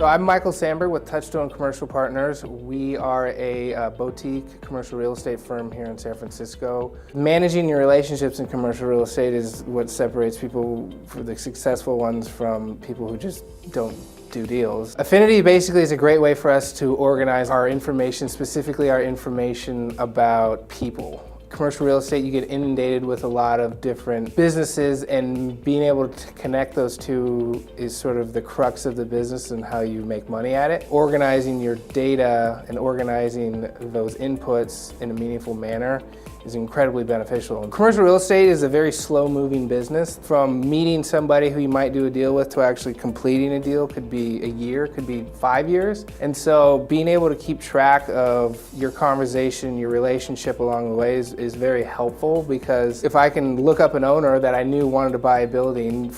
So I'm Michael Sanberg with Touchstone Commercial Partners. We are a boutique commercial real estate firm here in San Francisco. Managing your relationships in commercial real estate is what separates people, for the successful ones, from people who just don't do deals. Affinity basically is a great way for us to organize our information, specifically our information about people. Commercial real estate, you get inundated with a lot of different businesses, and being able to connect those two is sort of the crux of the business and how you make money at it. Organizing your data and organizing those inputs in a meaningful manner is incredibly beneficial. Commercial real estate is a very slow-moving business. From meeting somebody who you might do a deal with to actually completing a deal could be a year, could be 5 years. And so being able to keep track of your conversation, your relationship along the way is very helpful, because if I can look up an owner that I knew wanted to buy a building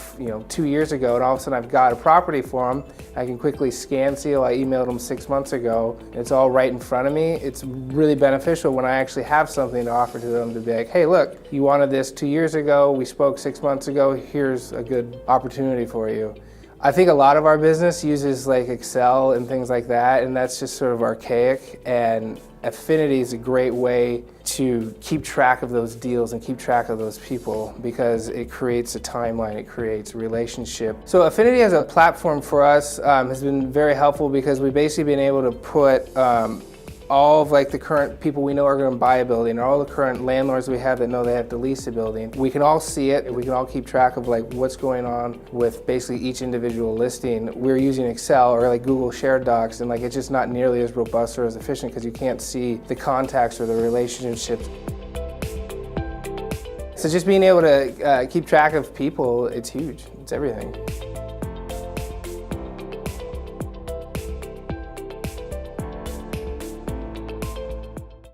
2 years ago, and all of a sudden I've got a property for them, I can quickly scan seal. I emailed them 6 months ago, and it's all right in front of me. It's really beneficial when I actually have something to offer to them, to be like, hey, look, you wanted this 2 years ago, we spoke 6 months ago, here's a good opportunity for you. I think a lot of our business uses like Excel and things like that, and that's just sort of archaic, and Affinity is a great way to keep track of those deals and keep track of those people, because it creates a timeline, it creates a relationship. So Affinity as a platform for us has been very helpful, because we've basically been able to put all of the current people we know are going to buy a building, or all the current landlords we have that know they have to lease a building. We can all see it, we can all keep track of what's going on with basically each individual listing. We're using Excel or Google Shared Docs, and it's just not nearly as robust or as efficient, because you can't see the contacts or the relationships. So just being able to keep track of people, it's huge. It's everything.